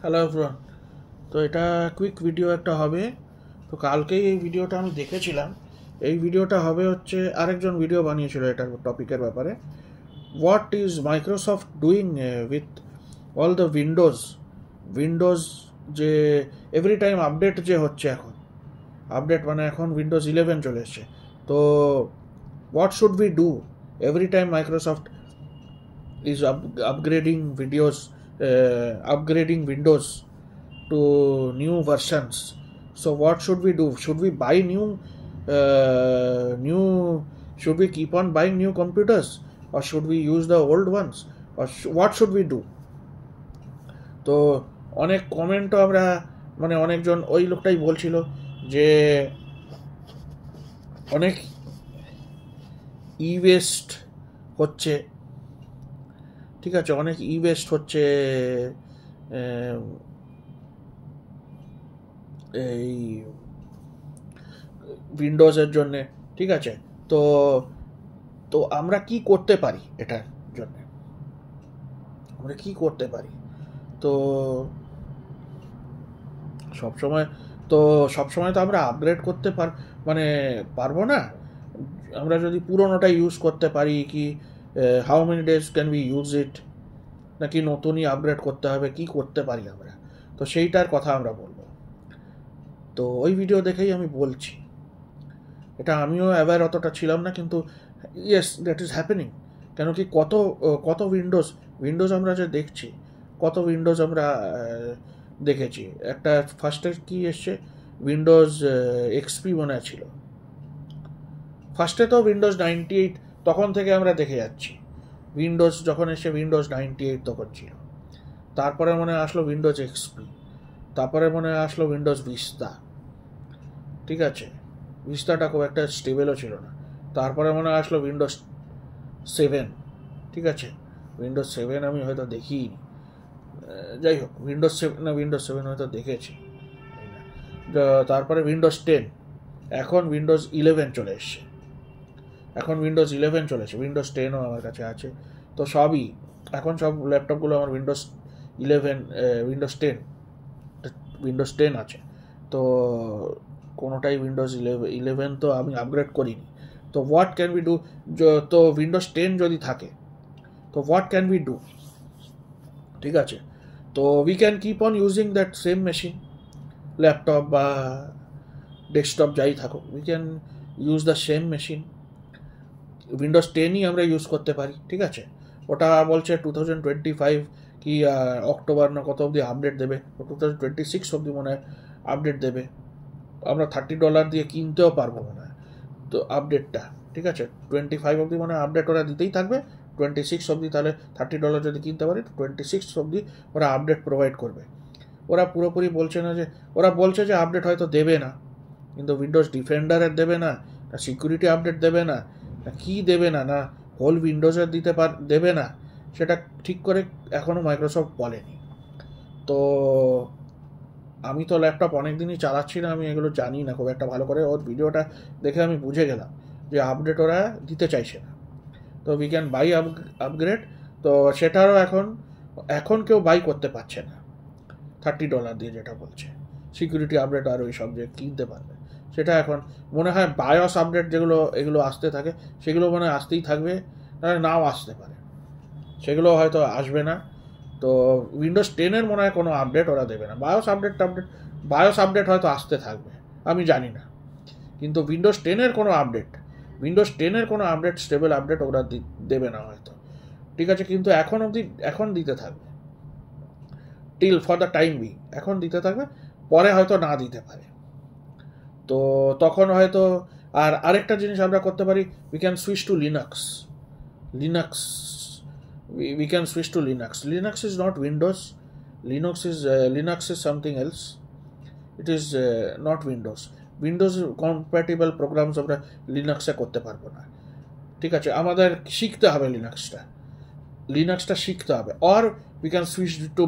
Hello everyone. তো এটা quick video একটা হবে। তো কালকেই এই ভিডিওটা আমি দেখেছিলাম। এই ভিডিওটা হবে হচ্ছে আরেকজন ভিডিও বানিয়েছিল এটার টপিকের ব্যাপারে। What is Microsoft doing with all the Windows যে এভরি টাইম আপডেট যে হচ্ছে এখন, আপডেট মানে এখন উইন্ডোজ 11 চলে এসছে। তো what should we do every time Microsoft is upgrading Windows to new versions. So what should we do? Should we buy should we keep on buying new computers, or should we use the old ones, or what should we do? তো অনেক কমেন্টও আমরা মানে অনেকজন ওই লোকটাই বলছিল যে অনেক ওয়েস্ট হচ্ছে, ঠিক আছে, অনেক ওয়েস্ট হচ্ছে এই উইন্ডোজের জন্যে, ঠিক আছে। তো তো আমরা কি করতে পারি এটার জন্য, আমরা কি করতে পারি? তো সবসময় তো আমরা আপগ্রেড করতে পারবো না। আমরা যদি পুরোনোটা ইউজ করতে পারি, কি how many days can be use it, নাকি নতুনই আপগ্রেড করতে হবে, কি করতে পারি আমরা? তো সেইটার কথা আমরা বলবো। তো ওই ভিডিও দেখেই আমি বলছি, এটা আমিও অ্যাওয়্যার অতটা ছিলাম না, কিন্তু ইয়েস, দ্যাট ইজ হ্যাপেনিং। কেন কি কত উইন্ডোজ আমরা যে দেখছি, কত উইন্ডোজ আমরা দেখেছি। একটা ফার্স্টে কি এসছে, উইন্ডোজ এক্সপি মনে ছিল ফার্স্টে। তো উইন্ডোজ 98 তখন থেকে আমরা দেখে যাচ্ছি। উইন্ডোজ যখন এসে উইন্ডোজ 98 তখন ছিল। তারপরে মনে আসলো উইন্ডোজ এক্সপি, তারপরে মনে আসলো উইন্ডোজ ভিস্তা, ঠিক আছে। ভিস্তাটা খুব একটা স্টেবেলও ছিল না। তারপরে মনে আসলো উইন্ডোজ 7, ঠিক আছে। উইন্ডোজ 7 আমি হয়তো দেখিনি, যাই হোক উইন্ডোজ 7 হয়তো দেখেছি। তারপরে উইন্ডোজ 10, এখন উইন্ডোজ 11 চলে এসছে। উইন্ডোজ 10ও আমার কাছে আছে। তো সবই এখন সব ল্যাপটপগুলো আমার উইন্ডোজ 10 আছে। তো কোনোটাই উইন্ডোজ 11 তো আমি আপগ্রেড করিনি। তো হোয়াট ক্যান উই ডু? তো উইন্ডোজ 10 যদি থাকে তো হোয়াট ক্যান উই ডু, ঠিক আছে। তো we can keep on using that same machine, laptop বা ডেস্কটপ যাই থাকুক, we can use the same machine. Windows 10ই আমরা ইউজ করতে পারি, ঠিক আছে। ওটা বলছে 2025 কি অক্টোবর না কত অবধি আপডেট দেবে, 2026 অবধি মনে হয় আপডেট দেবে। আমরা $30 দিয়ে কিনতেও পারবো মনে হয় তো আপডেটটা, ঠিক আছে। 25 অবধি মানে আপডেট ওরা দিতেই থাকবে, 26 অবধি। তাহলে $30 যদি কিনতে পারি, 26 অবধি ওরা আপডেট প্রোভাইড করবে। ওরা পুরোপুরি বলছে না যে, ওরা বলছে যে আপডেট হয়তো দেবে না, কিন্তু উইন্ডোজ ডিফেন্ডারের দেবে না, সিকিউরিটি আপডেট দেবে না, কি দেবে না, হোল উইন্ডোজের দেবে না, সেটা ঠিক করে এখনও মাইক্রোসফট বলেনি। তো আমি তো ল্যাপটপ অনেক দিনই চালাচ্ছি না, আমি এগুলো জানি না খুব একটা ভালো করে। ওর ভিডিওটা দেখে আমি বুঝে গেলাম যে আপডেট ওরা দিতে চাইছে না। তো উই ক্যান বাই আপগ্রেড। তো সেটারও এখন কেউ বাই করতে পারছে না $30 দিয়ে, যেটা বলছে সিকিউরিটি আপডেট আর ওই সব যে কিনতে পারবে। সেটা এখন মনে হয় বায়োস আপডেট এগুলো আসতে থাকে, সেগুলো মনে হয় আসতেই থাকবে, নাও আসতে পারে, সেগুলো হয়তো আসবে না। তো উইন্ডোজ 10-এর মনে হয় কোনো আপডেট ওরা দেবে না। বায়োস আপডেট হয়তো আসতে থাকবে, আমি জানি না। কিন্তু উইন্ডোজ 10-এর কোনো আপডেট স্টেবল আপডেট ওরা দেবে না হয়তো, ঠিক আছে। কিন্তু এখন দিতে থাকবে, till for the time being এখন দিতে থাকবে, পরে হয়তো না দিতে পারে। তো তখন হয়তো আরেকটা জিনিস আমরা করতে পারি, we can switch to Linux we can switch to Linux is not Windows. Linux is something else. It is not Windows compatible programs আমরা লিনাক্সে করতে পারবো না, ঠিক আছে। আমাদের শিখতে হবে লিনাক্সটা শিখতে হবে। Or we can switch to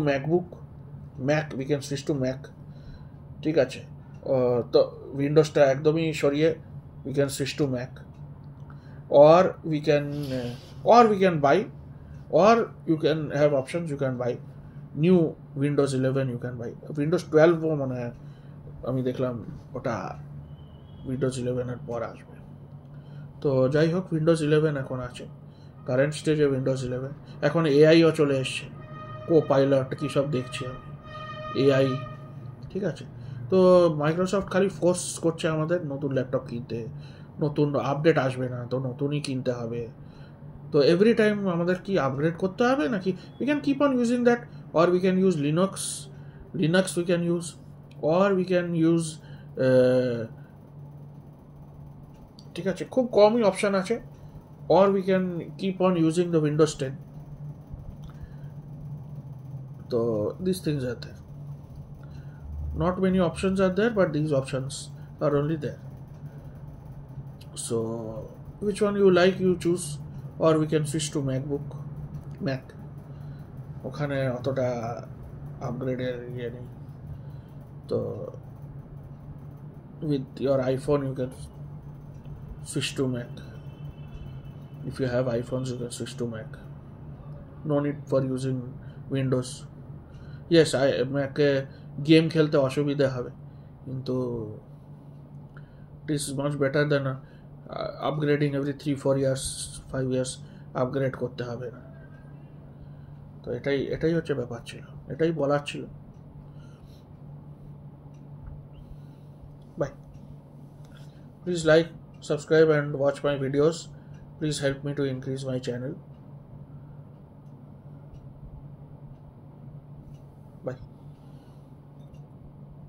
we can switch to Mac, ঠিক আছে। তো উইন্ডোজটা একদমই সরিয়ে we can switch to Mac, or we can buy, or you can have options, you can buy new Windows 11 you can buy. Windows 12ও মানে আমি দেখলাম ওটা উইন্ডোজ 11-এর পর আসবে। তো যাই হোক, উইন্ডোজ 11 এখন আছে, কারেন্ট স্টেজে উইন্ডোজ 11। এখন এআইও চলে এসছে, পাইলট কী সব দেখছি আমি, এআই, ঠিক আছে। তো মাইক্রোসফট খালি ফোর্স করছে আমাদের নতুন ল্যাপটপ কিনতে, নতুন আপডেট আসবে না তো নতুনই কিনতে হবে। তো এভরি টাইম আমাদের কি আপগ্রেড করতে হবে নাকি? We can keep on using that, or we can use Linux we can use, or we can use, ঠিক আছে, খুব কমই অপশান আছে, or we can keep on using the Windows 10। তো this things are there, not many options are there, but these options are only there. So which one you like, you choose, or we can switch to Mac. ওখানে অতটা আপগ্রেডের ইয়ে নেই। তো with your iPhone you can switch to Mac. If you have iPhones you can switch to Mac, no need for using Windows. Yes, Mac game খেলতে অসুবিধা হবে, কিন্তু it is much better than upgrading every 3-4 years, 5 years upgrade করতে হবে না। তো এটাই হচ্ছে ব্যাপার ছিল, এটাই বলার ছিল। By. Please like, subscribe and watch my videos. Please help me to increase my channel.